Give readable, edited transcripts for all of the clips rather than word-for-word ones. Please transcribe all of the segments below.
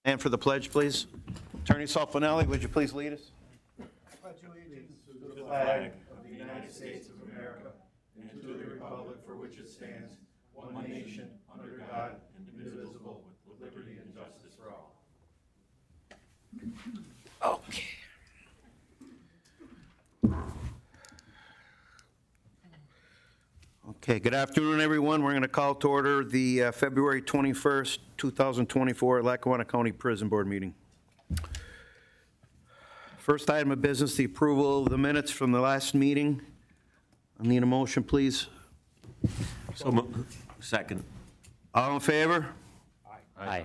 And for the pledge, please. Attorney Solfanelli, would you please lead us? Pledge allegiance to the flag of the United States of America and to the republic for which it stands, one nation, under God, indivisible, with liberty and justice for all. Okay. Okay, good afternoon, everyone. We're going to call to order the February 21st, 2024 Lackawanna County Prison Board meeting. First item of business, the approval of the minutes from the last meeting. I need a motion, please. Second. All in favor? Aye.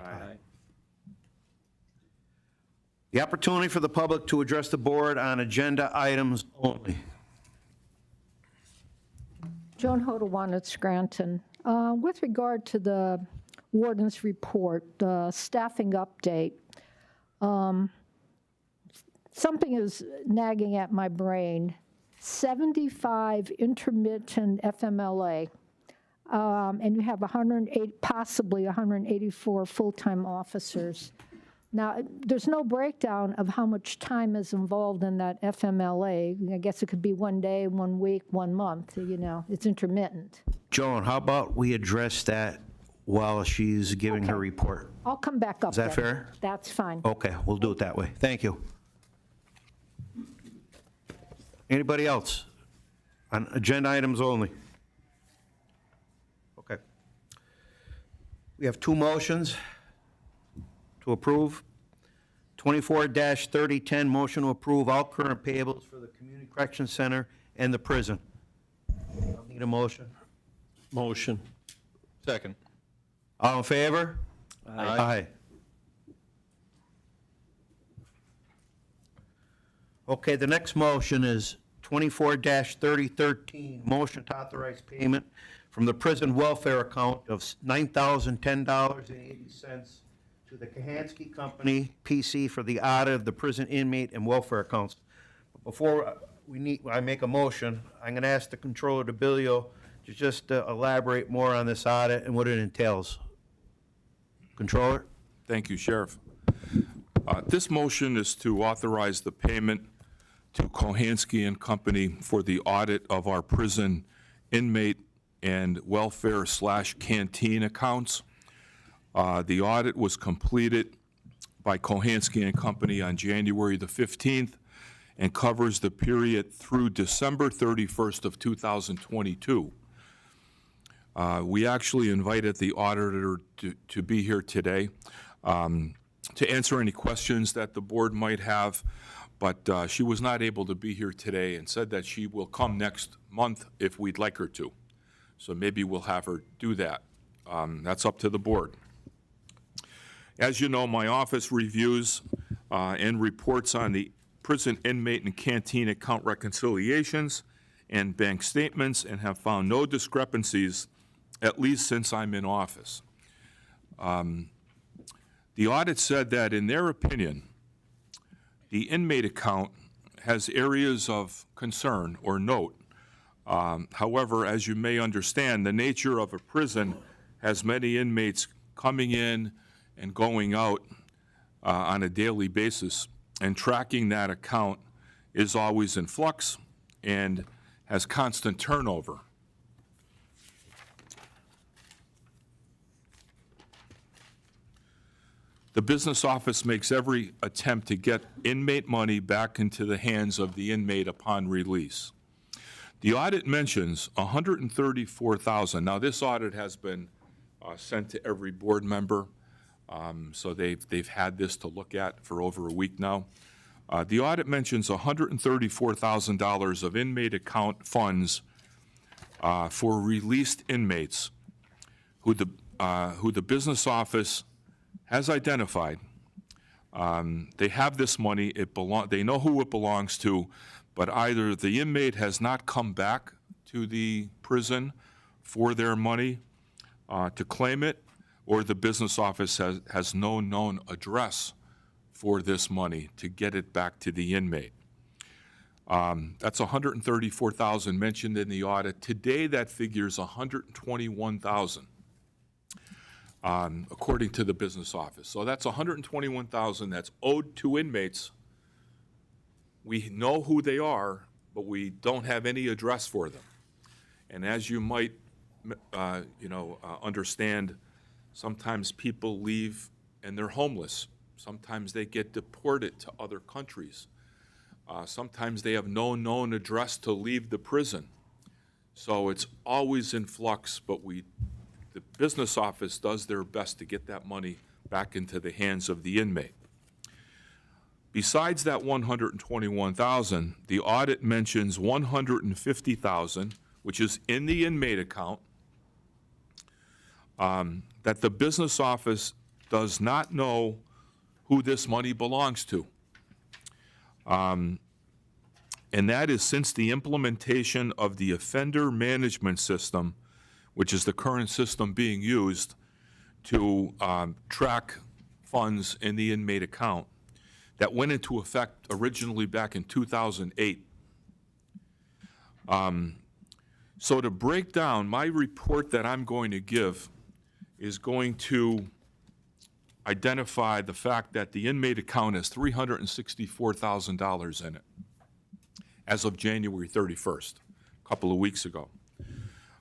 The opportunity for the public to address the board on agenda items only. Joan Hodawan at Scranton. With regard to the warden's report, the staffing update, something is nagging at my brain. 75 intermittent FMLA, and you have 108, possibly 184 full-time officers. Now, there's no breakdown of how much time is involved in that FMLA. I guess it could be 1 day, 1 week, 1 month, you know, it's intermittent. Joan, how about we address that while she's giving her report? I'll come back up. Is that then. fair? That's fine. Okay, we'll do it that way. Thank you. Anybody else? On agenda items only? Okay. We have two motions to approve. 24-3010, motion to approve all current payables for the Community Correction Center and the prison. I'll need a motion. Motion. Second. All in favor? Aye. Okay, the next motion is 24-3013, motion to authorize payment from the prison welfare account of $9,010.80 to the Kahansky Company, PC, for the audit of the prison inmate and welfare accounts. Before I make a motion, I'm going to ask the Controller DiBileo to just elaborate more on this audit and what it entails. Controller? Thank you, Sheriff. This motion is to authorize the payment to Kahansky and Company for the audit of our prison inmate and welfare/canteen accounts. The audit was completed by Kahansky and Company on January the 15th and covers the period through December 31st of 2022. We actually invited the auditor to be here today to answer any questions that the board might have, but she was not able to be here today and said that she will come next month if we'd like her to. So maybe we'll have her do that. That's up to the board. As you know, my office reviews and reports on the prison inmate and canteen account reconciliations and bank statements and have found no discrepancies, at least since I'm in office. The audit said that, in their opinion, the inmate account has areas of concern or note. However, as you may understand, the nature of a prison has many inmates coming in and going out on a daily basis, and tracking that account is always in flux and has constant turnover. The business office makes every attempt to get inmate money back into the hands of the inmate upon release. The audit mentions $134,000. Now, this audit has been sent to every board member, so they've had this to look at for over a week now. The audit mentions $134,000 of inmate account funds for released inmates who the business office has identified. They have this money, they know who it belongs to, but either the inmate has not come back to the prison for their money to claim it, or the business office has no known address for this money to get it back to the inmate. That's $134,000 mentioned in the audit. Today, that figure is $121,000. according to the business office. So that's $121,000 that's owed to inmates. We know who they are, but we don't have any address for them. And as you might, understand, sometimes people leave and they're homeless. Sometimes they get deported to other countries. Sometimes they have no known address to leave the prison. So it's always in flux, but the business office does their best to get that money back into the hands of the inmate. Besides that $121,000, the audit mentions $150,000, which is in the inmate account, that the business office does not know who this money belongs to. And that is since the implementation of the offender management system, which is the current system being used to track funds in the inmate account, that went into effect originally back in 2008. So to break down, my report that I'm going to give is going to identify the fact that the inmate account has $364,000 in it as of January 31st, a couple of weeks ago.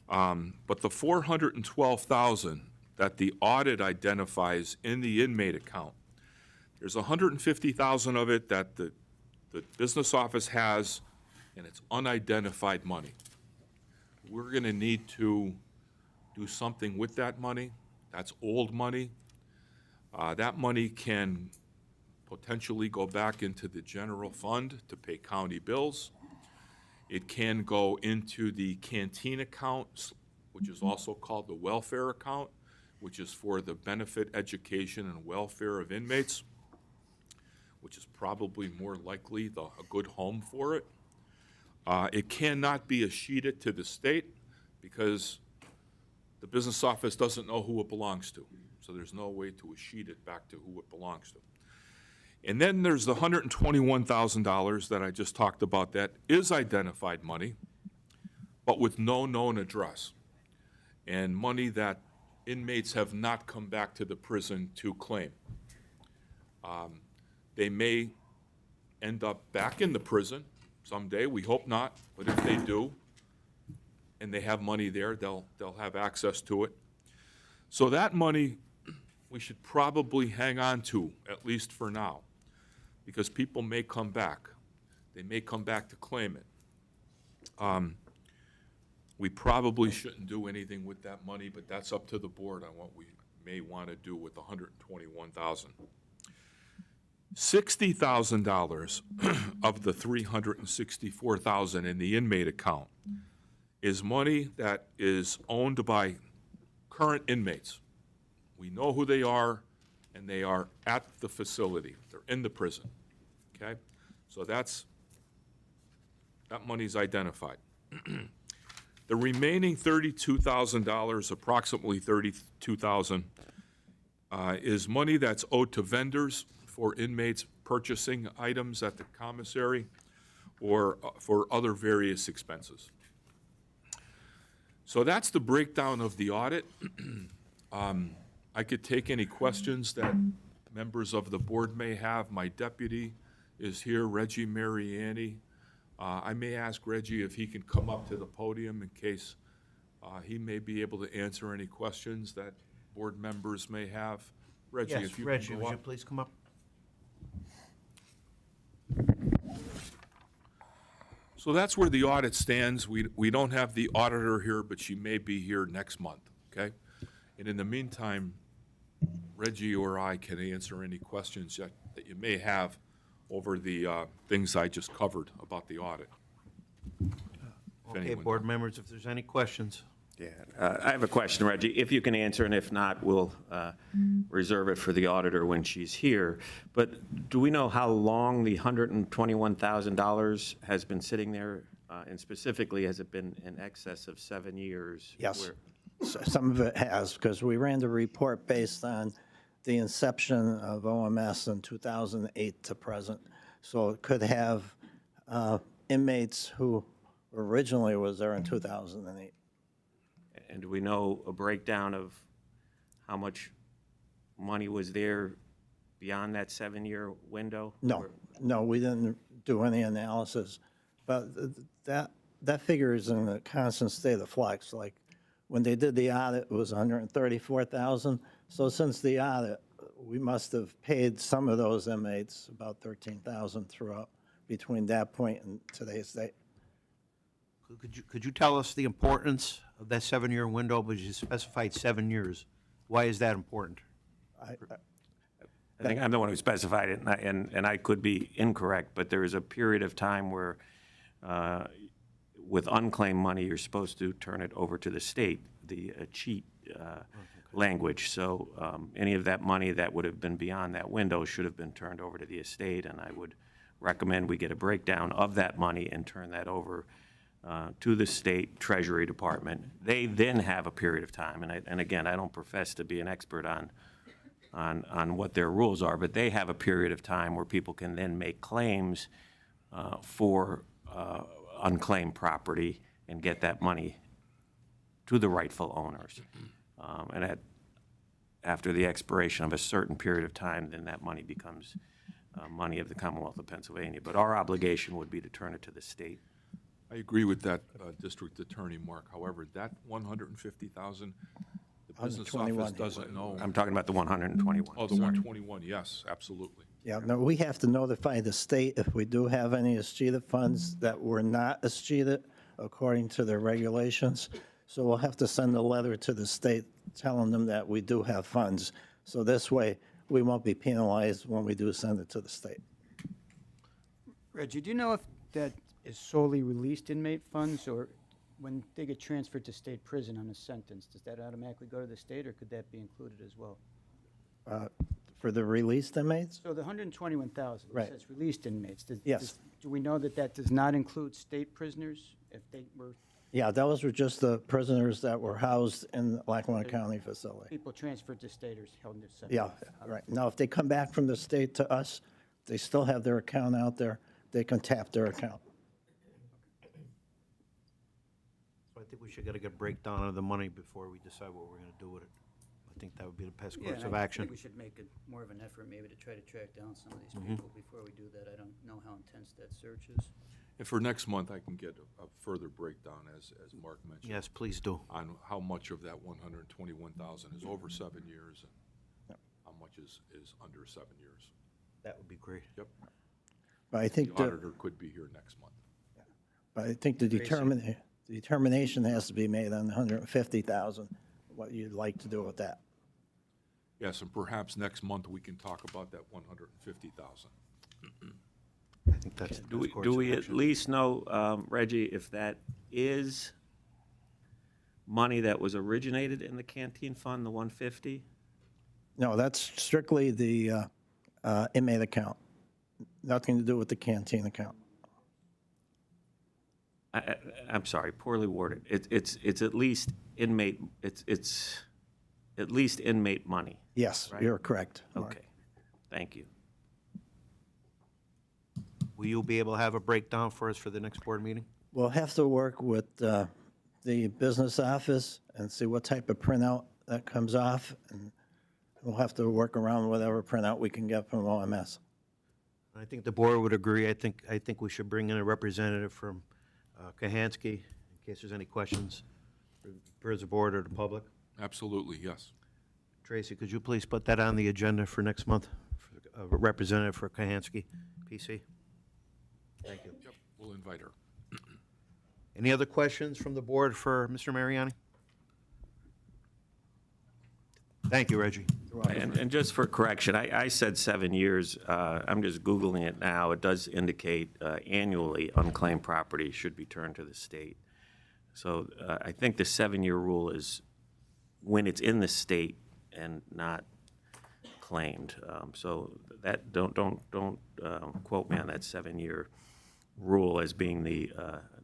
But the $412,000 that the audit identifies in the inmate account, there's $150,000 of it that the business office has, and it's unidentified money. We're going to need to do something with that money. That's old money. That money can potentially go back into the general fund to pay county bills. It can go into the canteen account, which is also called the welfare account, which is for the benefit, education, and welfare of inmates, which is probably more likely a good home for it. It cannot be escheated to the state because the business office doesn't know who it belongs to. So there's no way to escheat it back to who it belongs to. And then there's the $121,000 that I just talked about that is identified money, but with no known address, and money that inmates have not come back to the prison to claim. They may end up back in the prison someday, we hope not, but if they do, and they have money there, they'll have access to it. So that money we should probably hang on to, at least for now, because people may come back. They may come back to claim it. We probably shouldn't do anything with that money, but that's up to the board on what we may want to do with the $121,000. $60,000 of the $364,000 in the inmate account is money that is owned by current inmates. We know who they are, and they are at the facility. They're in the prison, okay? So that money's identified. The remaining $32,000, approximately $32,000, is money that's owed to vendors for inmates purchasing items at the commissary or for other various expenses. So that's the breakdown of the audit. I could take any questions that members of the board may have. My deputy is here, Reggie Mariani. I may ask Reggie if he can come up to the podium in case he may be able to answer any questions that board members may have. Reggie, Yes, if you Reggie, can go would you up. please come up? So that's where the audit stands. We don't have the auditor here, but she may be here next month, okay? And in the meantime, Reggie or I can answer any questions that you may have over the things I just covered about the audit. Okay, anyone board members, if there's any questions. Yeah, I have a question, Reggie. If you can answer, and if not, we'll reserve it for the auditor when she's here. But do we know how long the $121,000 has been sitting there? And specifically, has it been in excess of 7 years? Yes. Some of it has, because we ran the report based on the inception of OMS in 2008 to present. So it could have inmates who originally was there in 2008. And do we know a breakdown of how much money was there beyond that 7-year window? No, no, we didn't do any analysis, but that figure is in a constant state of flux. Like, when they did the audit, it was 134,000. So since the audit, we must have paid some of those inmates, about 13,000 throughout, between that point and today's date. Could you tell us the importance of that 7-year window, but you specified 7 years? Why is that important? I think I'm the one who specified it, and I could be incorrect, but there is a period of time where, with unclaimed money, you're supposed to turn it over to the state, the cheat language. So any of that money that would have been beyond that window should have been turned over to the estate, and I would recommend we get a breakdown of that money and turn that over to the state Treasury Department. They then have a period of time, and again, I don't profess to be an expert on what their rules are, but they have a period of time where people can then make claims for unclaimed property and get that money to the rightful owners. And after the expiration of a certain period of time, then that money becomes money of the Commonwealth of Pennsylvania. But our obligation would be to turn it to the state. I agree with that, District Attorney Mark. However, that 150,000, the business 121 office doesn't know. I'm talking about the 121. Oh, the 121, yes, absolutely. Yeah, no, we have to notify the state if we do have any escheated funds that were not escheated according to their regulations. So we'll have to send a letter to the state telling them that we do have funds. So this way, we won't be penalized when we do send it to the state. Reggie, do you know if that is solely released inmate funds, or when they get transferred to state prison on a sentence, does that automatically go to the state, or could that be included as well? For the released inmates? So the 121,000, Right. says released inmates. Yes. Do we know that that does not include state prisoners if they were Yeah, those were just the prisoners that were housed in the Lackawanna County facility. people transferred to state or held in their sentence? Yeah, right. Now, if they come back from the state to us, they still have their account out there, they can tap their account. So I think we should get a good breakdown of the money before we decide what we're going to do with it. I think that would be the best Yeah, course and of I action. think we should make more of an effort maybe to try to track down some of these people before we do that. I don't know how intense that search is. And for next month, I can get a further breakdown, as Mark mentioned. Yes, please do. On how much of that 121,000 is over 7 years and how much is under 7 years. That would be great. Yep. But I think The auditor could be here next month. the determination has to be made on the 150,000, what you'd like to do with that. Yes, and perhaps next month we can talk about that 150,000. I think that's the best course Do of we at action. least know, Reggie, if that is money that was originated in the canteen fund, the 150? No, that's strictly the inmate account, nothing to do with the canteen account. I'm sorry, poorly worded. It's at least inmate, it's at least inmate money. Yes, Right. you're correct, Mark. Okay, thank you. Will you be able to have a breakdown for us for the next board meeting? We'll have to work with the business office and see what type of printout that comes off, and we'll have to work around whatever printout we can get from OMS. I think the board would agree. I think we should bring in a representative from Kahansky in case there's any questions for the board or the public. Absolutely, yes. Tracy, could you please put that on the agenda for next month? A representative for Kahansky, PC? Thank you. Yep, we'll invite her. Any other questions from the board for Mr. Mariani? Thank you, Reggie. And just for correction, I said 7 years. I'm just Googling it now. It does indicate annually unclaimed property should be turned to the state. So I think the 7-year rule is when it's in the state and not claimed. So that don't quote me on that 7-year rule as being the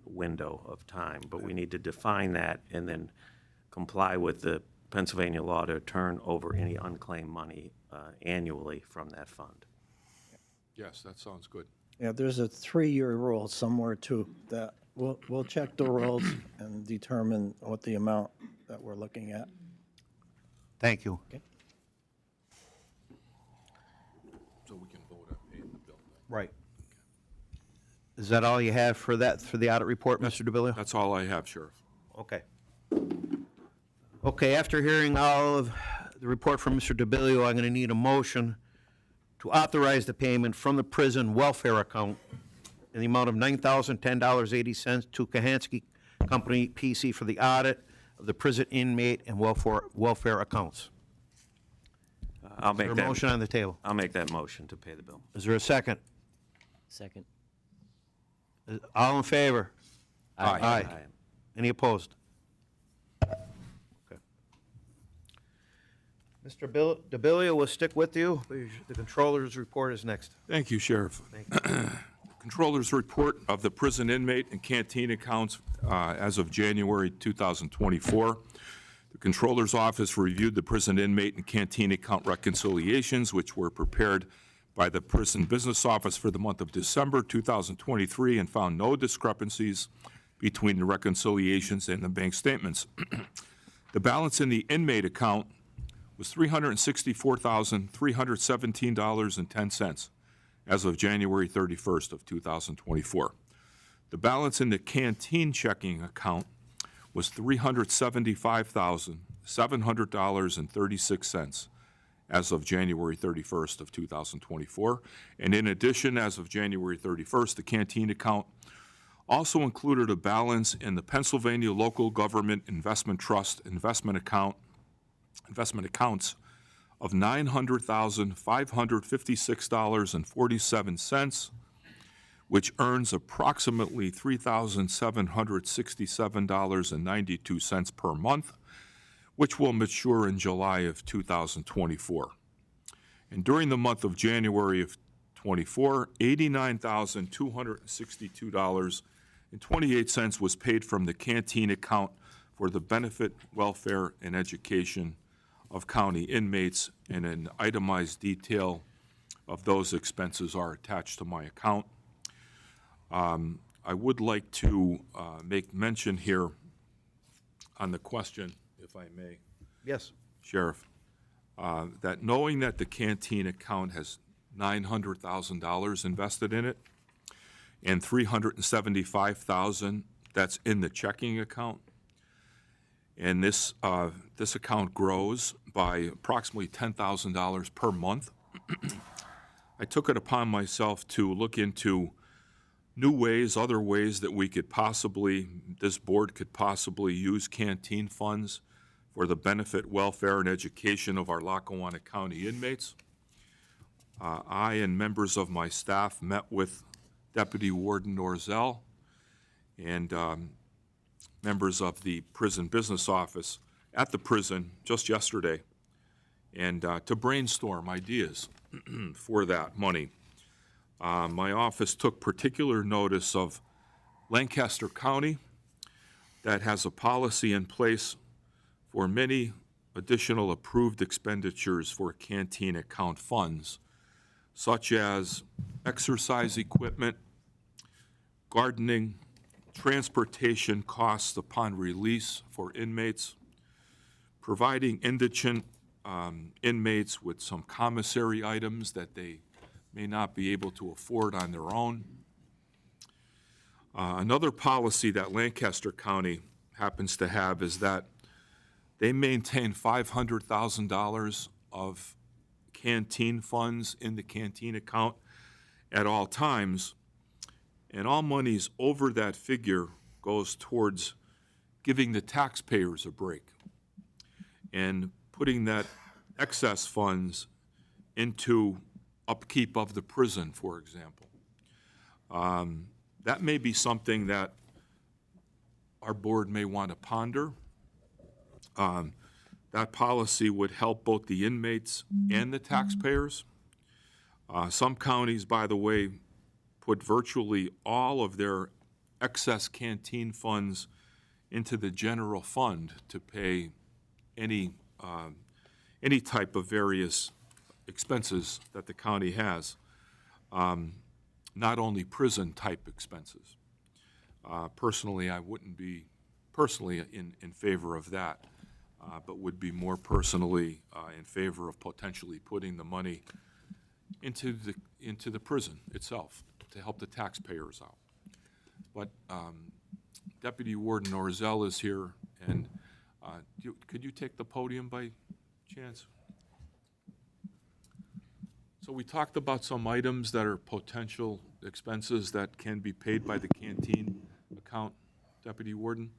window of time. But we need to define that and then comply with the Pennsylvania law to turn over any unclaimed money annually from that fund. Yes, that sounds good. Yeah, there's a 3-year rule somewhere too, that we'll check the rules and determine what the amount that we're looking at. Thank you. So we can vote on paying the bill. Right. Is that all you have for that, for the audit report, Mr. DiBileo? That's all I have, Sheriff. Okay. Okay, after hearing all of the report from Mr. DiBileo, I'm going to need a motion to authorize the payment from the prison welfare account in the amount of $9,010.80 to Kahansky Company PC for the audit of the prison inmate and welfare accounts. I'll Is there make a that. motion on the table? I'll make that motion to pay the bill. Is there a second? Second. All in favor? Aye. Any opposed? Okay. Mr. DiBileo will stick with you. The controller's report is next. Thank you, Sheriff. Controller's report of the prison inmate and canteen accounts as of January 2024. The Controller's Office reviewed the prison inmate and canteen account reconciliations, which were prepared by the Prison Business Office for the month of December 2023, and found no discrepancies between the reconciliations and the bank statements. The balance in the inmate account was $364,317.10 as of January 31st of 2024. The balance in the canteen checking account was $375,700.36 as of January 31st of 2024. And in addition, as of January 31st, the canteen account also included a balance in the Pennsylvania Local Government Investment Trust investment accounts of $900,556.47, which earns approximately $3,767.92 per month, which will mature in July of 2024. And during the month of January of 24, $89,262.28 was paid from the canteen account for the benefit, welfare, and education of county inmates, and an itemized detail of those expenses are attached to my account. I would like to make mention here on the question, if I may, Yes. Sheriff, that knowing that the canteen account has $900,000 invested in it, and $375,000 that's in the checking account, and this account grows by approximately $10,000 per month. I took it upon myself to look into new ways, other ways that we could possibly, this board could possibly use canteen funds for the benefit, welfare, and education of our Lackawanna County inmates. I and members of my staff met with Deputy Warden Norzell and members of the Prison Business Office at the prison just yesterday, and to brainstorm ideas for that money. My office took particular notice of Lancaster County that has a policy in place for many additional approved expenditures for canteen account funds, such as exercise equipment, gardening, transportation costs upon release for inmates, providing indigent inmates with some commissary items that they may not be able to afford on their own. Another policy that Lancaster County happens to have is that they maintain $500,000 of canteen funds in the canteen account at all times, and all monies over that figure goes towards giving the taxpayers a break and putting that excess funds into upkeep of the prison, for example. That may be something that our board may want to ponder. That policy would help both the inmates and the taxpayers. Some counties, by the way, put virtually all of their excess canteen funds into the general fund to pay any type of various expenses that the county has, not only prison-type expenses. Personally, I wouldn't be in favor of that. but would be more personally in favor of potentially putting the money into the prison itself to help the taxpayers out. But Deputy Warden Orzel is here, and could you take the podium by chance? So we talked about some items that are potential expenses that can be paid by the canteen account, Deputy Warden.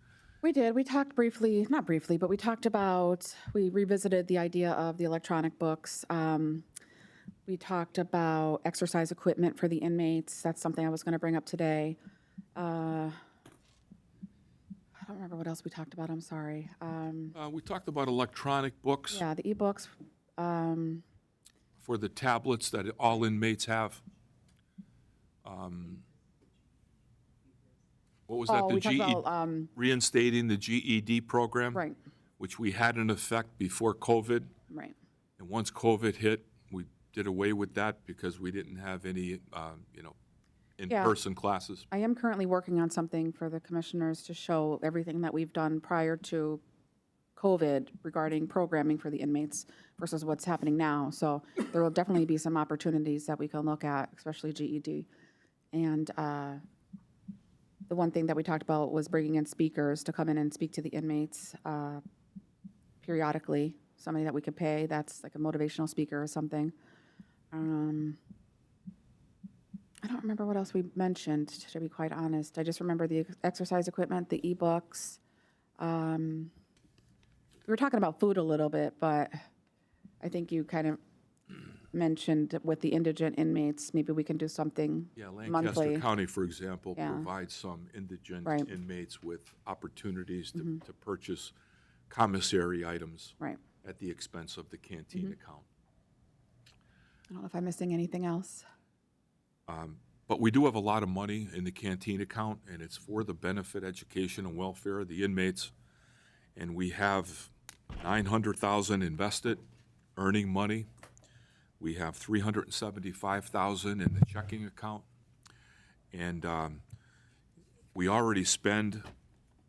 We did. We talked briefly, not briefly, but we talked about, we revisited the idea of the electronic books. We talked about exercise equipment for the inmates. That's something I was going to bring up today. I don't remember what else we talked about. I'm sorry. We talked about electronic books Yeah, the e-books. for the tablets that all inmates have. What was that? Oh, The we talked GED, about, reinstating the GED program? right, Which we had in effect before COVID. right. And once COVID hit, we did away with that because we didn't have any, in-person classes. I am currently working on something for the commissioners to show everything that we've done prior to COVID regarding programming for the inmates versus what's happening now. So there will definitely be some opportunities that we can look at, especially GED. And the one thing that we talked about was bringing in speakers to come in and speak to the inmates periodically, somebody that we could pay, that's like a motivational speaker or something. I don't remember what else we mentioned, to be quite honest. I just remember the exercise equipment, the e-books. We were talking about food a little bit, but I think you kind of mentioned with the indigent inmates, maybe we can do something Yeah, Lancaster monthly. County, for example, Yeah. provides some indigent Right. inmates with opportunities to purchase commissary items Right. at the expense of the canteen account. I don't know if I'm missing anything else. But we do have a lot of money in the canteen account, and it's for the benefit, education, and welfare of the inmates. And we have $900,000 invested, earning money. We have $375,000 in the checking account. And we already spend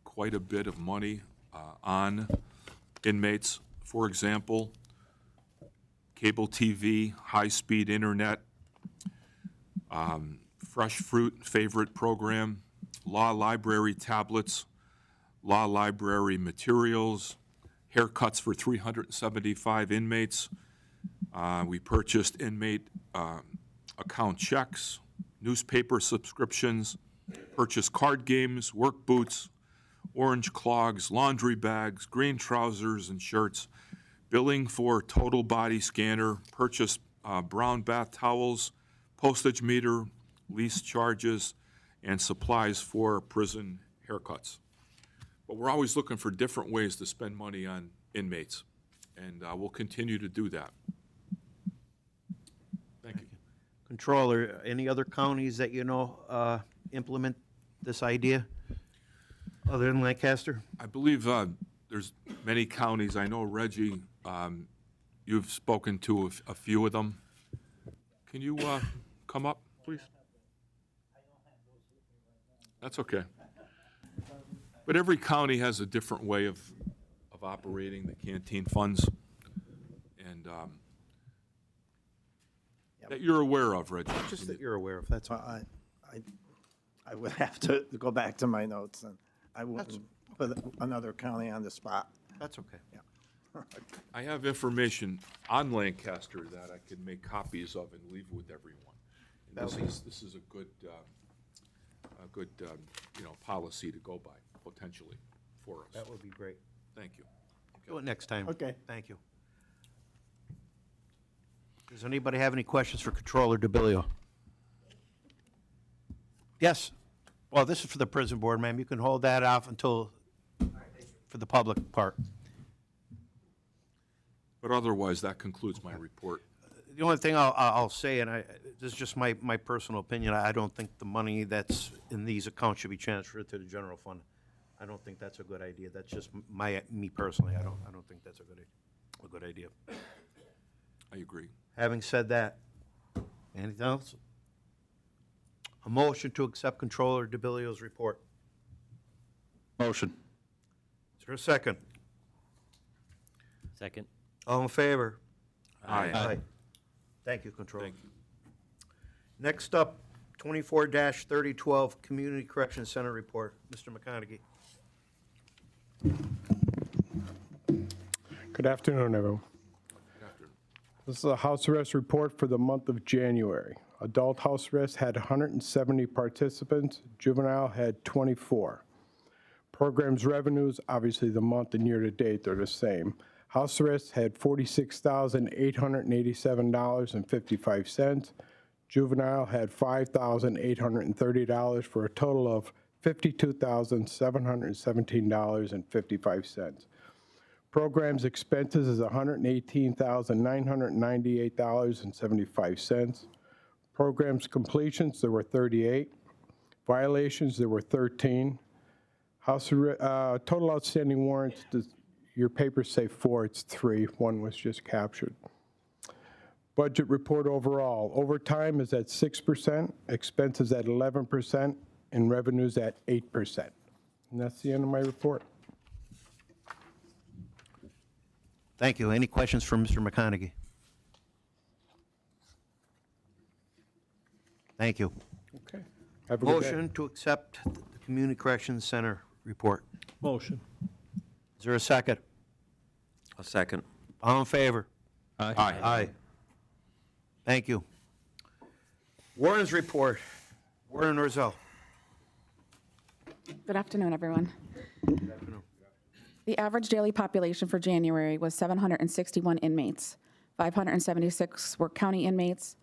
quite a bit of money on inmates. For example, cable TV, high-speed internet, fresh fruit favorite program, law library tablets, law library materials, haircuts for 375 inmates. We purchased inmate account checks, newspaper subscriptions, purchased card games, work boots, orange clogs, laundry bags, green trousers and shirts, billing for total body scanner, purchased brown bath towels, postage meter, lease charges, and supplies for prison haircuts. But we're always looking for different ways to spend money on inmates, and we'll continue to do that. Thank you. Controller, any other counties that you know implement this idea other than Lancaster? I believe there's many counties. I know, Reggie, you've spoken to a few of them. Can you come up, please? That's okay. But every county has a different way of operating the canteen funds, and that you're aware of, Reggie. Just that you're aware of, that's all. Well, I would have to go back to my notes, and I wouldn't put another county on the spot. That's okay. I have information on Lancaster that I could make copies of and leave with everyone. And this is a good policy to go by, potentially, for us. That would be great. Thank you. Do it next time. Okay. Thank you. Does anybody have any questions for Controller DiBileo? Yes? Well, this is for the prison board, ma'am. You can hold that off until, for the public part. But otherwise, that concludes my report. The only thing I'll say, and this is just my personal opinion, I don't think the money that's in these accounts should be transferred to the general fund. I don't think that's a good idea. That's just me personally. I don't think that's a good idea. I agree. Having said that, anything else? A motion to accept Controller DiBileo's report. Motion. Is there a second? Second. All in favor? Aye. Thank you, Controller. Thank you. Next up, 24-3012, Community Correction Center Report. Mr. McConaughey. Good afternoon, everyone. This is a house arrest report for the month of January. Adult house arrest had 170 participants, juvenile had 24. Programs revenues, obviously the month and year-to-date, they're the same. House arrest had $46,887.55. Juvenile had $5,830 for a total of $52,717.55. Programs expenses is $118,998.75. Programs completions, there were 38. Violations, there were 13. Total outstanding warrants, your papers say 4, it's 3. 1 was just captured. Budget report overall. Overtime is at 6%, expenses at 11%, and revenues at 8%. And that's the end of my report. Thank you. Any questions for Mr. McConaughey? Thank you. Okay. Have a good day. Motion to accept the Community Corrections Center report. Motion. Is there a second? A second. All in favor? Aye. Aye. Thank you. Warden's report. Warden Rozell. Good afternoon, everyone. The average daily population for January was 761 inmates. 576 were county inmates.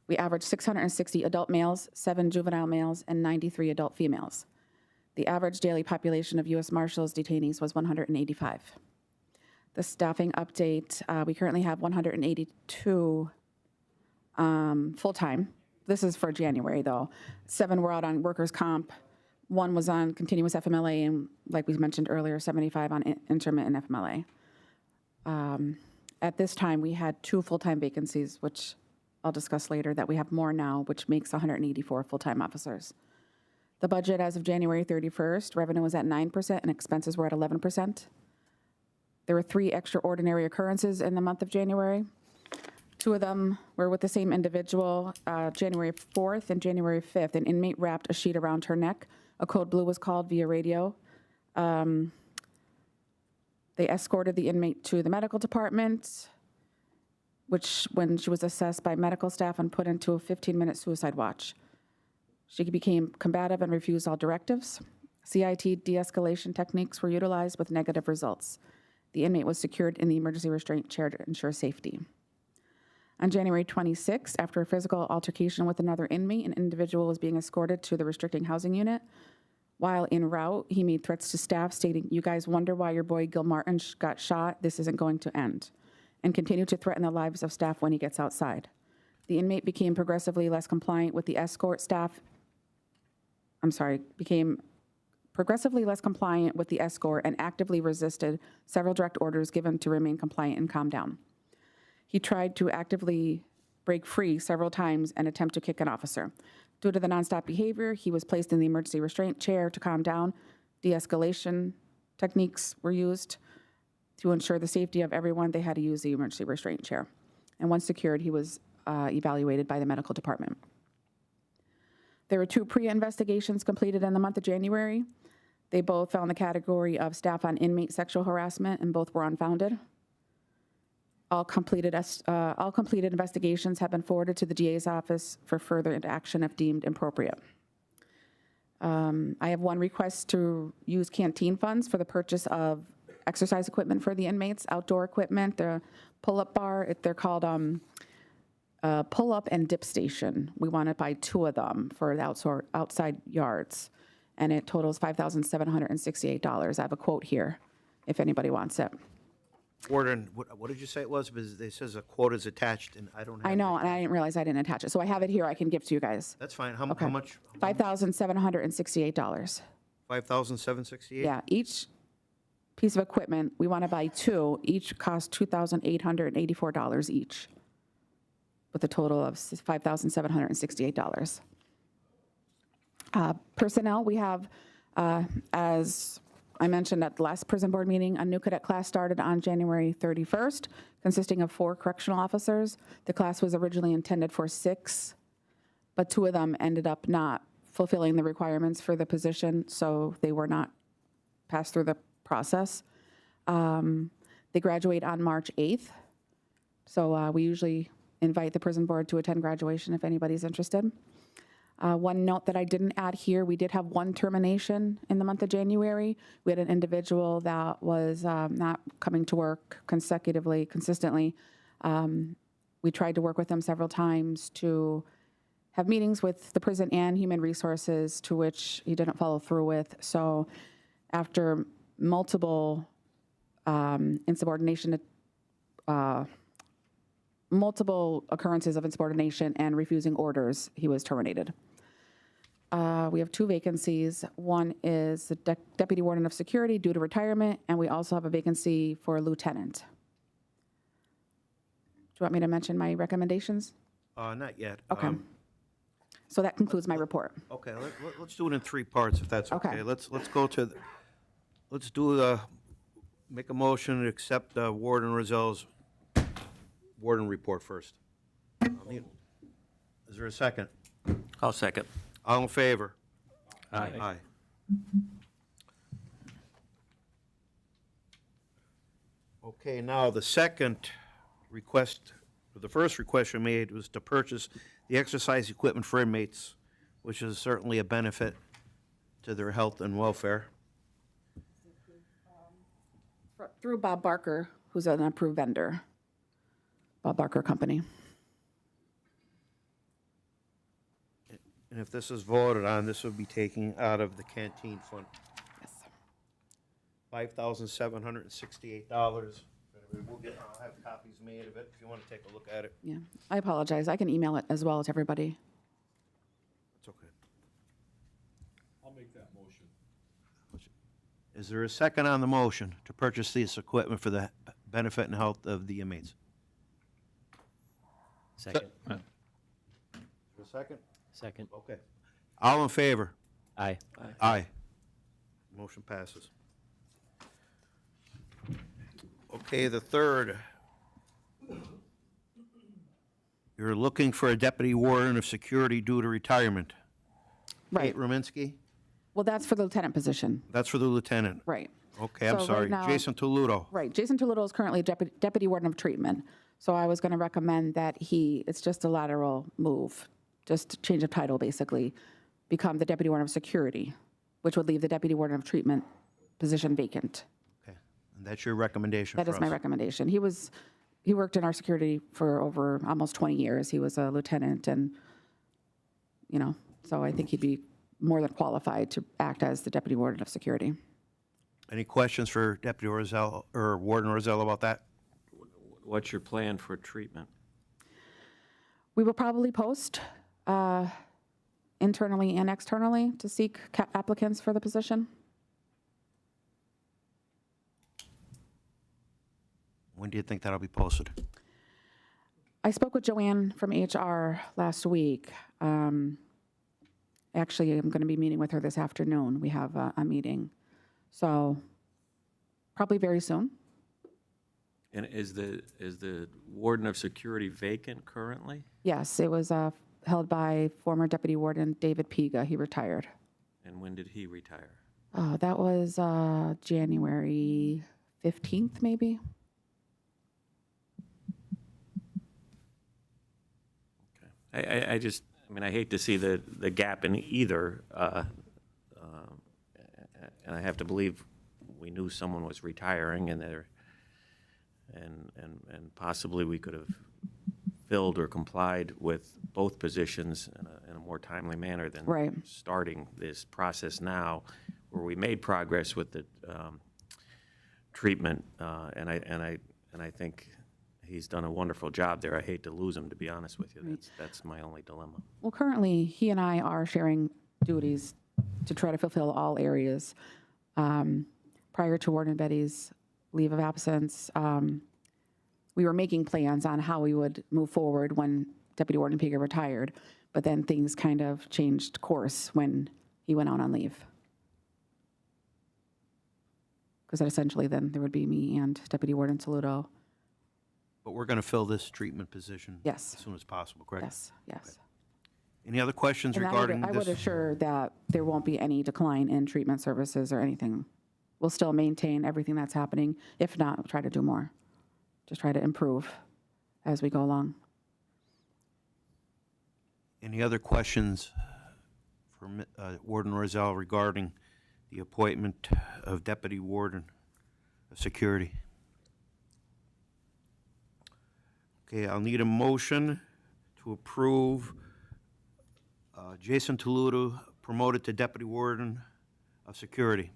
We averaged 660 adult males, 7 juvenile males, and 93 adult females. The average daily population of U.S. Marshals detainees was 185. The staffing update, we currently have 182 full-time. This is for January, though. 7 were out on workers' comp. 1 was on continuous FMLA, and like we mentioned earlier, 75 on intermittent FMLA. At this time, we had 2 full-time vacancies, which I'll discuss later, that we have more now, which makes 184 full-time officers. The budget as of January 31st, revenue was at 9% and expenses were at 11%. There were 3 extraordinary occurrences in the month of January. 2 of them were with the same individual. January 4th and January 5th, an inmate wrapped a sheet around her neck. A code blue was called via radio. They escorted the inmate to the medical department, which, when she was assessed by medical staff and put into a 15-minute suicide watch. She became combative and refused all directives. CIT de-escalation techniques were utilized with negative results. The inmate was secured in the emergency restraint chair to ensure safety. On January 26th, after a physical altercation with another inmate, an individual was being escorted to the restricting housing unit. While en route, he made threats to staff stating, "You guys wonder why your boy Gil Martin got shot? This isn't going to end," and continued to threaten the lives of staff when he gets outside. The inmate became progressively less compliant with the escort staff. Became progressively less compliant with the escort and actively resisted several direct orders given to remain compliant and calm down. He tried to actively break free several times and attempt to kick an officer. Due to the nonstop behavior, he was placed in the emergency restraint chair to calm down. De-escalation techniques were used to ensure the safety of everyone. They had to use the emergency restraint chair. And once secured, he was evaluated by the medical department. There were 2 pre-investigations completed in the month of January. They both fell in the category of staff on inmate sexual harassment, and both were unfounded. All completed investigations have been forwarded to the DA's office for further action if deemed appropriate. I have 1 request to use canteen funds for the purchase of exercise equipment for the inmates, outdoor equipment, the pull-up bar. They're called pull-up and dip station. We want to buy 2 of them for the outside yards, and it totals $5,768. I have a quote here if anybody wants it. Warden, what did you say it was? Because it says a quote is attached, and I don't have I know, it. and I didn't realize I didn't attach it. So I have it here. I can give to you guys. That's fine. How Okay. much? $5,768. $5,768? Yeah, each piece of equipment, we want to buy 2. Each cost $2,884 each, with a total of $5,768. Personnel, we have, as I mentioned at the last prison board meeting, a new cadet class started on January 31st, consisting of 4 correctional officers. The class was originally intended for 6, but 2 of them ended up not fulfilling the requirements for the position, so they were not passed through the process. They graduate on March 8th, so we usually invite the prison board to attend graduation if anybody's interested. One note that I didn't add here, we did have 1 termination in the month of January. We had an individual that was not coming to work consistently. We tried to work with them several times to have meetings with the prison and human resources, to which he didn't follow through with. So after multiple multiple occurrences of insubordination and refusing orders, he was terminated. We have 2 vacancies. One is the Deputy Warden of Security due to retirement, and we also have a vacancy for a lieutenant. Do you want me to mention my recommendations? Not yet. Okay. So that concludes my report. Okay, let's do it in 3 parts, if that's okay. Okay. Let's go to, make a motion to accept Warden Rozel's warden report first. Is there a second? I'll second. All in favor? Aye. Aye. Okay, now the second request, or the first request you made was to purchase the exercise equipment for inmates, which is certainly a benefit to their health and welfare. Through Bob Barker, who's an approved vendor. Bob Barker Company. And if this is voted on, this will be taken out of the canteen fund. Yes. $5,768. I'll have copies made of it if you want to take a look at it. Yeah, I apologize. I can email it as well to everybody. It's okay. I'll make that motion. Is there a second on the motion to purchase this equipment for the benefit and health of the inmates? Second. Is there a second? Second. Okay. All in favor? Aye. Aye. Motion passes. Okay, the third. You're looking for a deputy warden of security due to retirement. Right. Kate Rominsky? Well, that's for the lieutenant position. That's for the lieutenant. Right. Okay, I'm So right sorry. now- Jason Toludo. Right. Jason Toledo is currently deputy warden of treatment. So I was going to recommend that it's just a lateral move, just a change of title, basically, become the deputy warden of security, which would leave the deputy warden of treatment position vacant. Okay, and that's your recommendation for us? That is my recommendation. He worked in our security for over almost 20 years. He was a lieutenant, and, so I think he'd be more than qualified to act as the deputy warden of security. Any questions for Deputy Rozelle or Warden Rozelle about that? What's your plan for treatment? We will probably post internally and externally to seek applicants for the position. When do you think that'll be posted? I spoke with Joanne from HR last week. Actually, I'm going to be meeting with her this afternoon. We have a meeting. So probably very soon. And is the warden of security vacant currently? Yes, it was held by former Deputy Warden David Piga. He retired. And when did he retire? That was January 15th, maybe. Okay. I hate to see the gap in either, and I have to believe we knew someone was retiring, and possibly we could have filled or complied with both positions in a more timely manner than Right. starting this process now, where we made progress with the treatment, and I think he's done a wonderful job there. I hate to lose him, to be honest with you. That's my only dilemma. Well, currently, he and I are sharing duties to try to fulfill all areas. Prior to Warden Betty's leave of absence, we were making plans on how we would move forward when Deputy Warden Piga retired, but then things kind of changed course when he went out on leave. Because essentially then there would be me and Deputy Warden Saludo. But we're going to fill this treatment position Yes. as soon as possible, correct? Yes, yes. Any other questions And regarding I would this? assure that there won't be any decline in treatment services or anything. We'll still maintain everything that's happening. If not, we'll try to do more. Just try to improve as we go along. Any other questions for Warden Rozelle regarding the appointment of Deputy Warden of Security? Okay, I'll need a motion to approve Jason Toludo promoted to Deputy Warden of Security.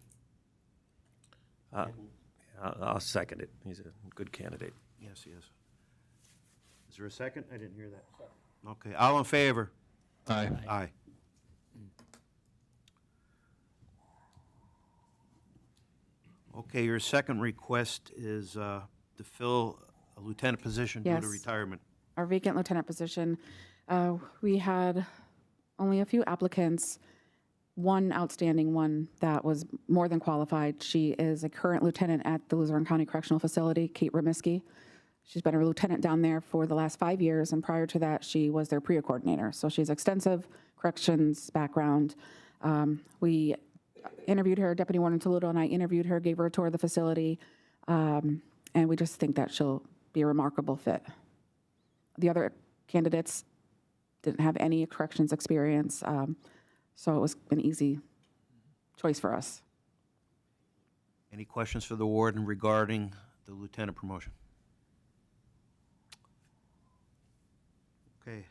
I'll second it. He's a good candidate. Yes, he is. Is there a second? I didn't hear that. Okay, all in favor? Aye. Aye. Okay, your second request is to fill a lieutenant position due to Yes. retirement. Our vacant lieutenant position, we had only a few applicants, one outstanding one that was more than qualified. She is a current lieutenant at the Luzerne County Correctional Facility, Kate Remiski. She's been a lieutenant down there for the last 5 years, and prior to that, she was their PREA coordinator. So she has extensive corrections background. We interviewed her, Deputy Warden Toledo and I interviewed her, gave her a tour of the facility, and we just think that she'll be a remarkable fit. The other candidates didn't have any corrections experience, so it was an easy choice for us. Any questions for the warden regarding the lieutenant promotion? Okay.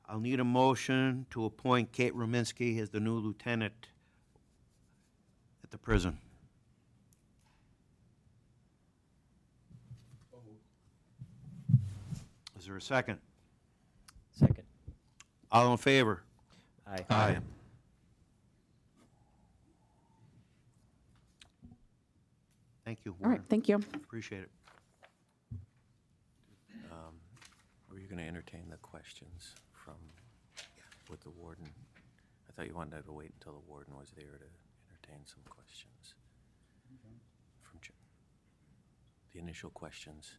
I'll need a motion to appoint Kate Rominski as the new lieutenant at the prison. Is there a second? Second. All in favor? Aye. Aye. Thank you, All right, Warden. thank you. Appreciate it. Were you going to entertain the questions from, with the warden? I thought you wanted to wait until the warden was there to entertain some questions. From the initial questions.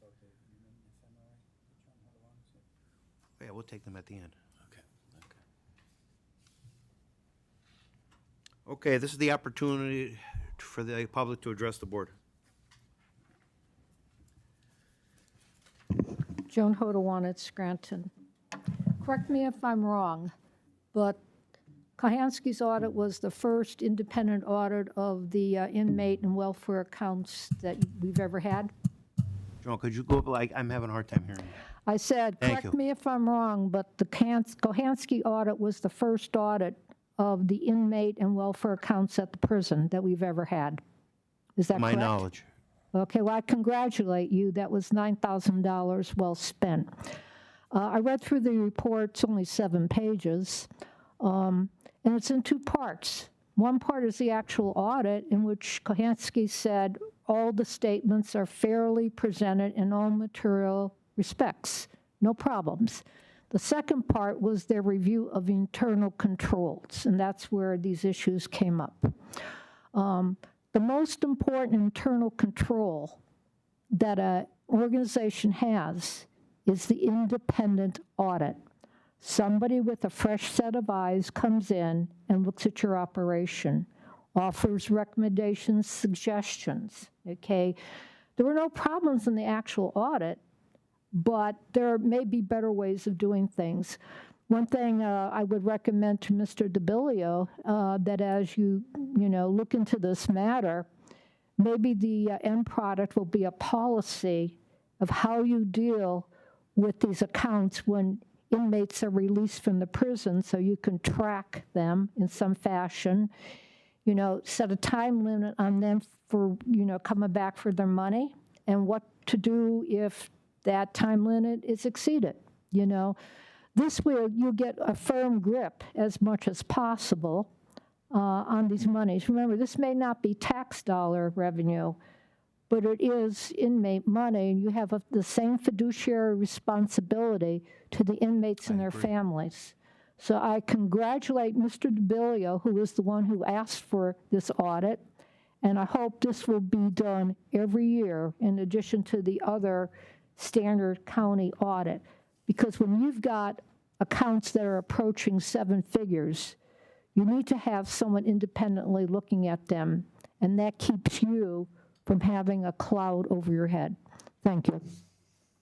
Yeah, we'll take them at the end. Okay, okay. Okay, this is the opportunity for the public to address the board. Joan Hodawan at Scranton. Correct me if I'm wrong, but Kohansky's audit was the first independent audit of the inmate and welfare accounts that we've ever had? Joan, could you go up, like, I'm having a hard time hearing you. I said, Thank correct you. me if I'm wrong, but the Kohansky audit was the first audit of the inmate and welfare accounts at the prison that we've ever had. Is that To my correct? knowledge. Okay, well, I congratulate you. That was $9,000 well spent. I read through the report. It's only 7 pages, and it's in 2 parts. One part is the actual audit, in which Kohansky said all the statements are fairly presented in all material respects, no problems. The second part was their review of internal controls, and that's where these issues came up. The most important internal control that an organization has is the independent audit. Somebody with a fresh set of eyes comes in and looks at your operation, offers recommendations, suggestions, okay? There were no problems in the actual audit, but there may be better ways of doing things. One thing I would recommend to Mr. DiBileo, that as you look into this matter, maybe the end product will be a policy of how you deal with these accounts when inmates are released from the prison, so you can track them in some fashion, set a time limit on them for, coming back for their money, and what to do if that time limit is exceeded, This way, you get a firm grip as much as possible on these monies. Remember, this may not be tax dollar revenue, but it is inmate money, and you have the same fiduciary responsibility to the inmates and their families. So I congratulate Mr. DiBileo, who was the one who asked for this audit, And I hope this will be done every year in addition to the other standard county audit. Because when you've got accounts that are approaching 7 figures, you need to have someone independently looking at them, and that keeps you from having a cloud over your head. Thank you.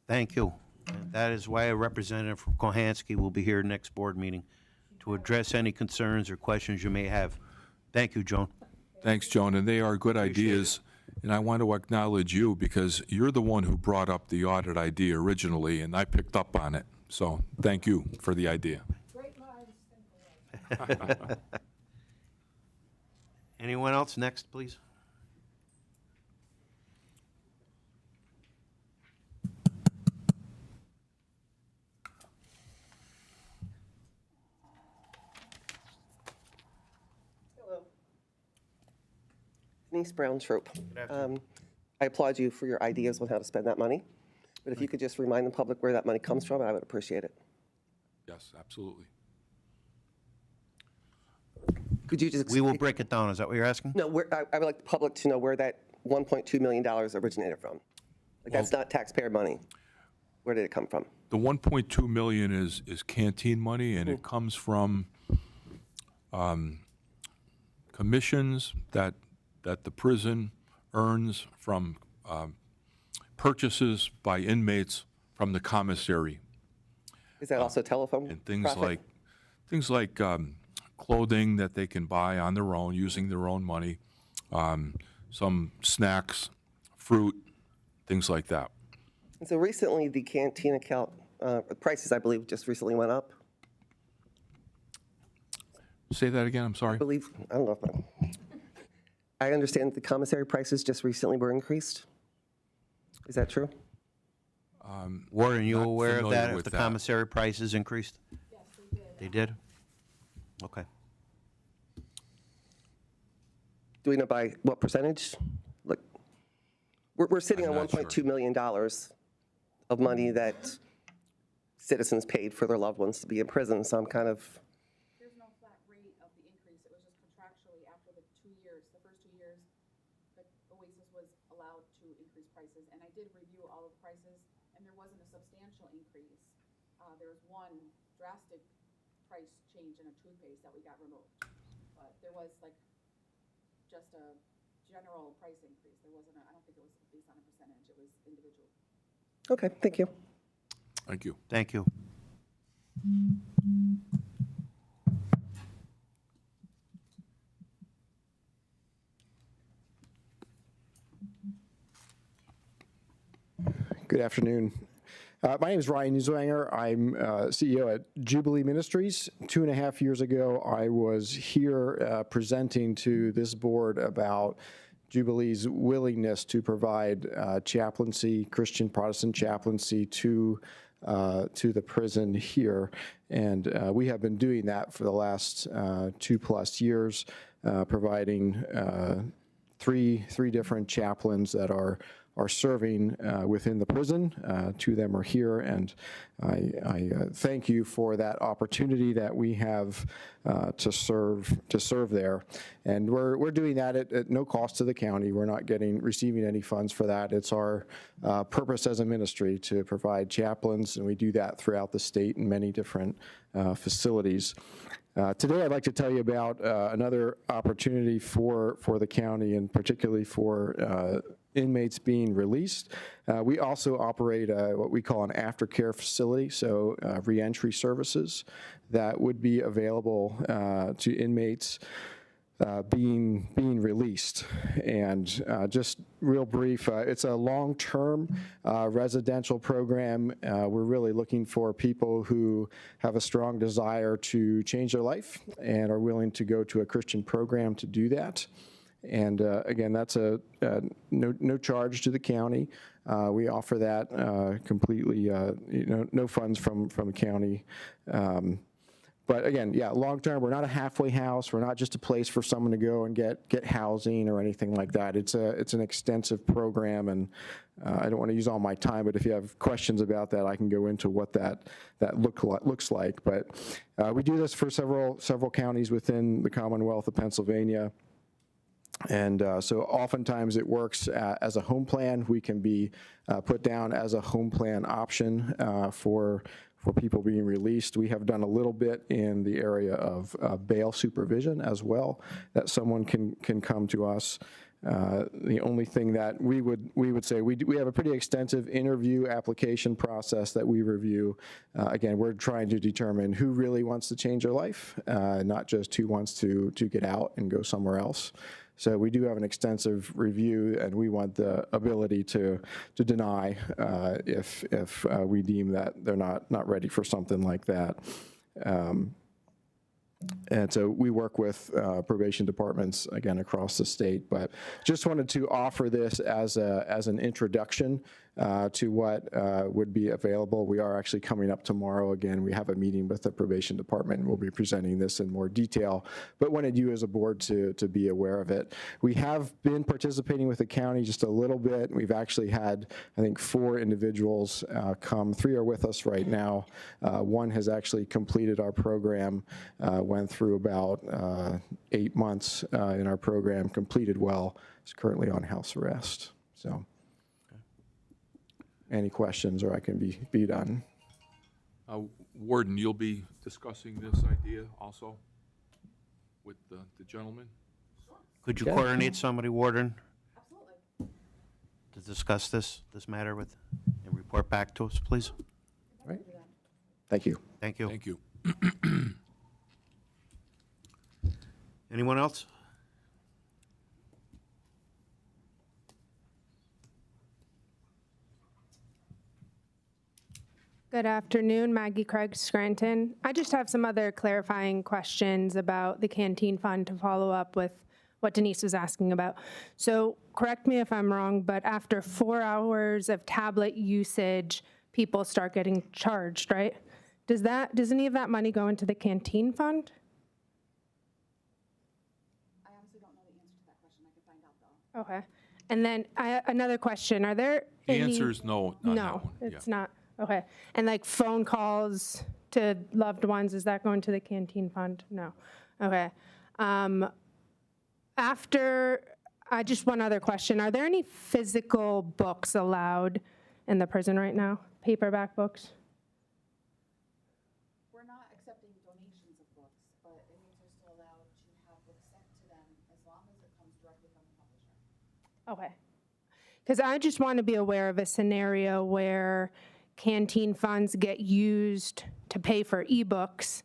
Thank you. And that is why a representative from Kohansky will be here next board meeting to address any concerns or questions you may have. Thank you, Joan. Thanks, Joan, and they are good ideas. And I want to acknowledge you because you're the one who brought up the audit idea originally, and I picked up on it. So thank you for the idea. Anyone else? Next, please. Denise Brown Troop. I applaud you for your ideas on how to spend that money, but if you could just remind the public where that money comes from, I would appreciate it. Yes, absolutely. Could you just? We will break it down. Is that what you're asking? No, I would like the public to know where that $1.2 million originated from. Like, that's not taxpayer money. Where did it come from? The 1.2 million is canteen money, and it comes from commissions that the prison earns from purchases by inmates from the commissary. Is that also telephone And things profit? like clothing that they can buy on their own, using their own money, some snacks, fruit, things like that. And so recently, the canteen account prices, I believe, just recently went up. Say that again, I'm sorry. I don't know if I understand the commissary prices just recently were increased. Is that true? Warden, you Not aware of familiar that, if with the that. commissary prices increased? Yes, they did. They did? Okay. Do we know by what percentage? Like, we're sitting I'm on not sure. $1.2 million of money that citizens paid for their loved ones to be in prison, so I'm kind of, There's no flat rate of the increase. It was just contractually after the 2 years, the first 2 years, the Oasis was allowed to increase prices. And I did review all of the prices, and there wasn't a substantial increase. There was one drastic price change in a toothpaste that we got removed. But there was like just a general price increase. There wasn't, I don't think it was based on a percentage. It was individual. okay, thank you. Thank you. Thank you. Good afternoon. My name is Ryan Newswanger. I'm CEO at Jubilee Ministries. 2.5 years ago, I was here presenting to this board about Jubilee's willingness to provide chaplaincy, Christian Protestant chaplaincy to the prison here. And we have been doing that for the last 2+ years, providing three different chaplains that are serving within the prison. 2 of them are here, and I thank you for that opportunity that we have to serve there. And we're doing that at no cost to the county. We're not receiving any funds for that. It's our purpose as a ministry to provide chaplains, and we do that throughout the state in many different facilities. Today, I'd like to tell you about another opportunity for the county, and particularly for inmates being released. We also operate what we call an aftercare facility, so reentry services that would be available to inmates being released. And just real brief, it's a long-term residential program. We're really looking for people who have a strong desire to change their life and are willing to go to a Christian program to do that. And again, that's no charge to the county. We offer that completely, no funds from the county. But again, yeah, long term, we're not a halfway house. We're not just a place for someone to go and get housing or anything like that. It's an extensive program, and I don't want to use all my time, but if you have questions about that, I can go into what that looks like. But we do this for several counties within the Commonwealth of Pennsylvania. And so oftentimes it works as a home plan. We can be put down as a home plan option for people being released. We have done a little bit in the area of bail supervision as well, that someone can come to us. The only thing that we would say, we have a pretty extensive interview application process that we review. Again, we're trying to determine who really wants to change their life, not just who wants to get out and go somewhere else. So we do have an extensive review, and we want the ability to deny if we deem that they're not ready for something like that. And so we work with probation departments, again, across the state, but just wanted to offer this as an introduction to what would be available. We are actually coming up tomorrow. Again, we have a meeting with the probation department, and we'll be presenting this in more detail, but wanted you as a board to be aware of it. We have been participating with the county just a little bit. We've actually had, I think, 4 individuals come. 3 are with us right now. 1 has actually completed our program, went through about 8 months in our program, completed well, is currently on house arrest. So, any questions, or I can be done. Warden, you'll be discussing this idea also with the gentleman? Could you coordinate somebody, Warden? Absolutely. To discuss this matter with, and report back to us, please? All right. Thank you. Thank you. Thank you. Anyone else? Good afternoon, Maggie Craig, Scranton. I just have some other clarifying questions about the canteen fund to follow up with what Denise was asking about. So correct me if I'm wrong, but after 4 hours of tablet usage, people start getting charged, right? Does any of that money go into the canteen fund? I honestly don't know the answer to that question. I can find out, though. Okay. And then another question, are there The any? answer is no on that one. It's not. Okay. And like phone calls to loved ones, is that going to the canteen fund? No. Okay. Just one other question. Are there any physical books allowed in the prison right now? Paperback books? We're not accepting donations of books, but inmates are still allowed to have books sent to them as long as it comes directly from the publisher. Okay. Because I just want to be aware of a scenario where canteen funds get used to pay for ebooks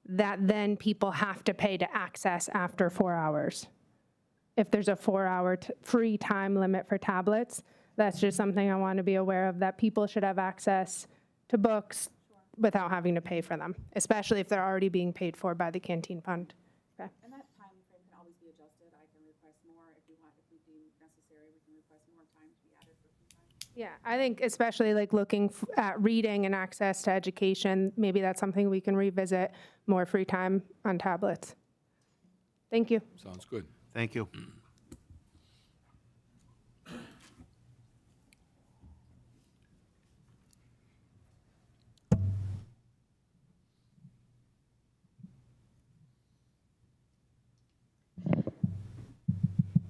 that then people have to pay to access after 4 hours. If there's a 4-hour free time limit for tablets, that's just something I want to be aware of, that people should have access to books without having to pay for them, especially if they're already being paid for by the canteen fund. Okay. And that time frame can always be adjusted. I can request more if we deem necessary. We can request more time to be added for free time. Yeah, I think especially like looking at reading and access to education, maybe that's something we can revisit, more free time on tablets. Thank you. Sounds good. Thank you.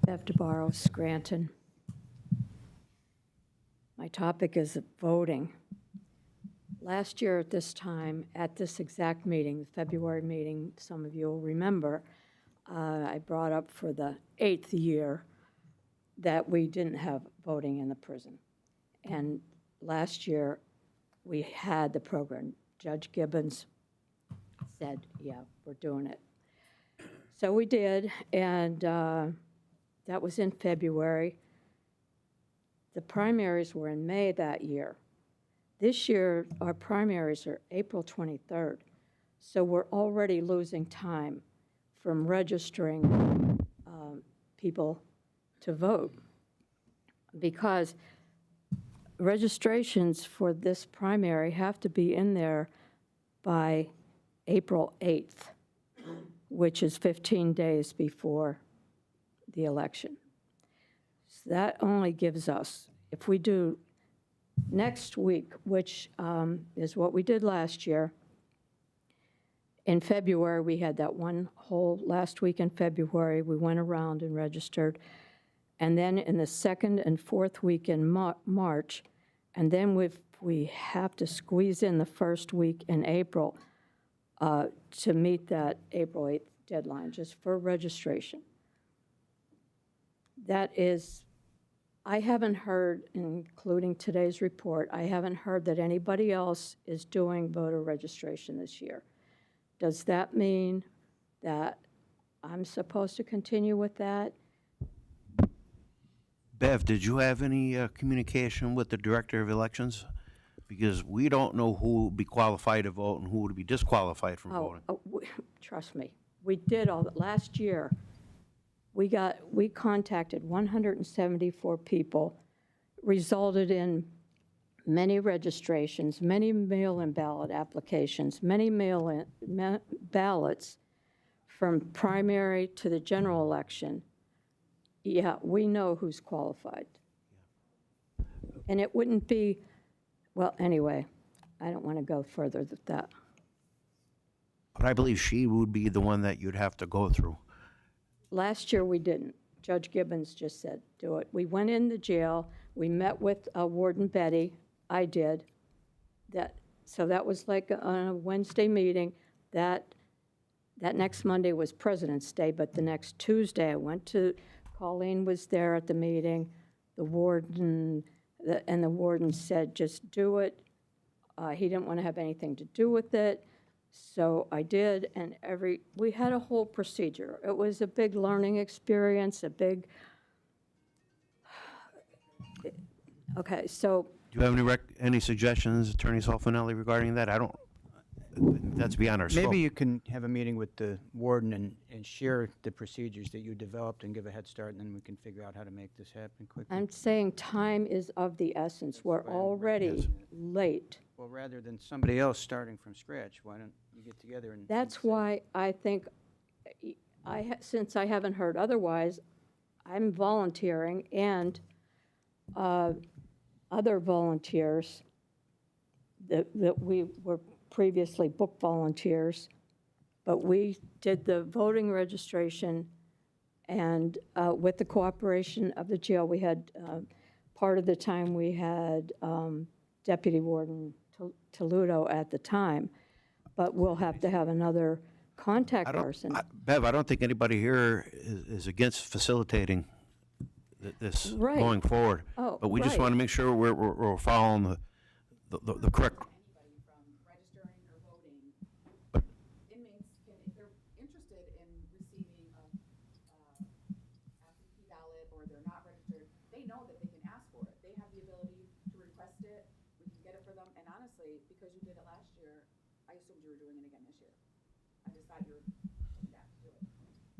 Bev DeBarro, Scranton. My topic is voting. Last year at this time, at this exact meeting, the February meeting, some of you will remember, I brought up for the 8th year that we didn't have voting in the prison. And last year, we had the program. Judge Gibbons said, yeah, we're doing it. So we did, and that was in February. The primaries were in May that year. This year, our primaries are April 23rd. So we're already losing time from registering people to vote, because registrations for this primary have to be in there by April 8th, which is 15 days before the election. So that only gives us, if we do next week, which is what we did last year, In February, we had that one whole last week in February, we went around and registered. And then in the second and fourth week in March, and then we have to squeeze in the first week in April to meet that April 8th deadline, just for registration. That is, I haven't heard, including today's report, I haven't heard that anybody else is doing voter registration this year. Does that mean that I'm supposed to continue with that? Bev, did you have any communication with the Director of Elections? Because we don't know who would be qualified to vote and who would be disqualified from voting. Trust me, we did all that. Last year, we contacted 174 people, resulted in many registrations, many mail-in ballot applications, many mail-in ballots from primary to the general election. Yeah, we know who's qualified. And it wouldn't be, well, anyway, I don't want to go further than that. But I believe she would be the one that you'd have to go through. Last year, we didn't. Judge Gibbons just said, do it. We went in the jail. We met with Warden Betti. I did. So that was like a Wednesday meeting. That next Monday was President's Day, but the next Tuesday, I went to, Colleen was there at the meeting. The warden, and the warden said, just do it. He didn't want to have anything to do with it. So I did, and we had a whole procedure. It was a big learning experience, okay, so. Do you have any suggestions, Attorney Solfanelli, regarding that? That's beyond our scope. Maybe you can have a meeting with the warden and share the procedures that you developed and give a head start, and then we can figure out how to make this happen quickly. I'm saying time is of the essence. We're already late. Well, rather than somebody else starting from scratch, why don't you get together and... That's why I think, since I haven't heard otherwise, I'm volunteering, and other volunteers that we were previously book volunteers, but we did the voting registration, and with the cooperation of the jail, we had, part of the time we had Deputy Warden Toludo at the time, but we'll have to have another contact person. Bev, I don't think anybody here is against facilitating this going forward. Oh, but we just right. want to make sure we're following the correct. Because you did it last year, I assumed you were doing it again this year. I just thought you were coming back to do it.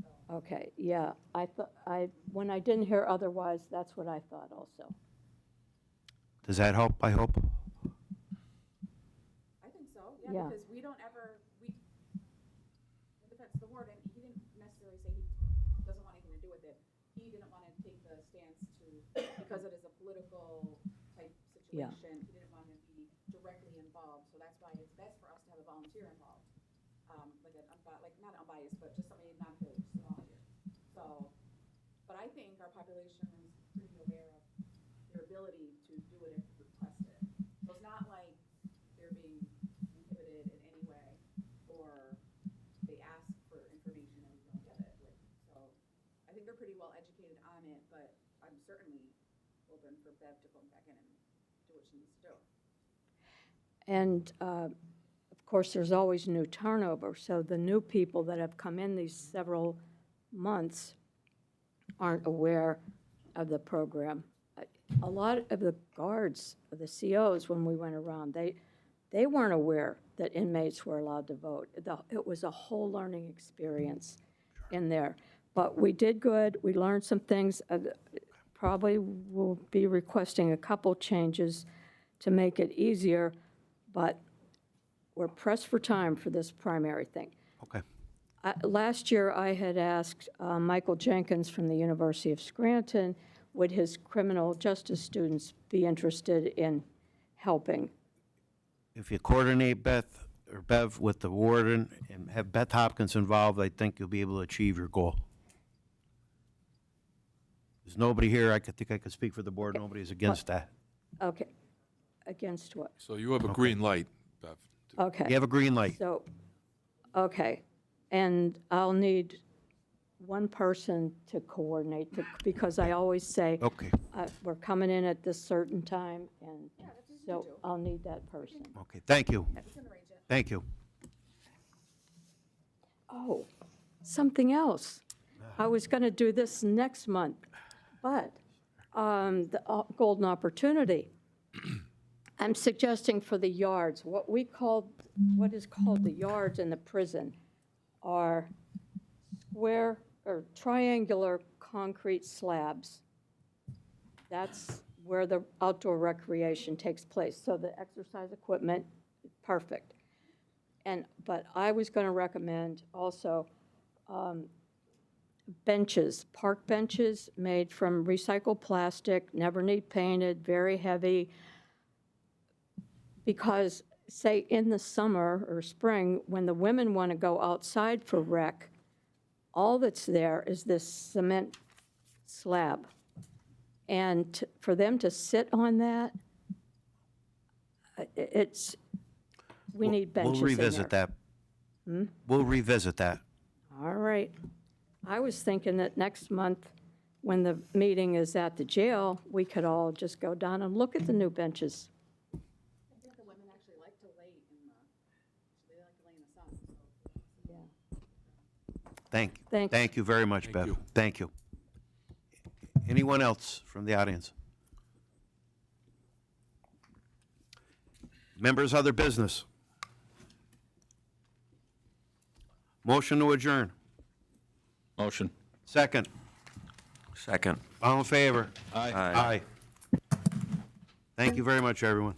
So. Okay, yeah, when I didn't hear otherwise, that's what I thought also. Does that help, I hope? I think so, yeah, because we don't ever, in defense of the warden, he didn't necessarily say he doesn't want anything to do with it. He didn't want to take the stance because it is a political type situation, he didn't want to be directly involved, so that's why it's best for us to have a volunteer involved. Not unbiased, but just somebody not affiliated, just a volunteer. So, but I think our population is pretty aware of their ability to do it if requested. So it's not like they're being inhibited in any way, or they ask for information and we don't get it. So I think they're pretty well educated on it, but I'm certainly open for Bev to come back in and do what she needs to do. And of course, there's always new turnover, so the new people that have come in these several months aren't aware of the program. A lot of the guards, the COs, when we went around, they weren't aware that inmates were allowed to vote. It was a whole learning experience in there. But we did good. We learned some things. Probably will be requesting a couple changes to make it easier, but we're pressed for time for this primary thing. Okay. Last year, I had asked Michael Jenkins from the University of Scranton, would his criminal justice students be interested in helping? If you coordinate, Beth, or Bev, with the warden, and have Beth Hopkins involved, I think you'll be able to achieve your goal. There's nobody here, I think I could speak for the board, nobody's against that. Okay. Against what? So you have a green light, Bev. Okay. You have a green light. So, okay. And I'll need one person to coordinate, because I always say, Okay, we're coming in at this certain time, and so I'll need that person. okay, thank you. Thank you. Oh, something else. I was going to do this next month, but the golden opportunity. I'm suggesting for the yards, what is called the yards in the prison are square or triangular concrete slabs. That's where the outdoor recreation takes place. So the exercise equipment, perfect. But I was going to recommend also benches, park benches made from recycled plastic, never need painted, very heavy. Because, say, in the summer or spring, when the women want to go outside for rec, all that's there is this cement slab. And for them to sit on that, we need benches We'll in revisit there. that. We'll revisit that. All right. I was thinking that next month, when the meeting is at the jail, we could all just go down and look at the new benches. The women actually like to lay in the sun. Thanks. Thank you very much, Bev. Thank you. Anyone else from the audience? Members, other business? Motion to adjourn. Motion. Second. Second. All in favor? Aye. Aye. Thank you very much, everyone.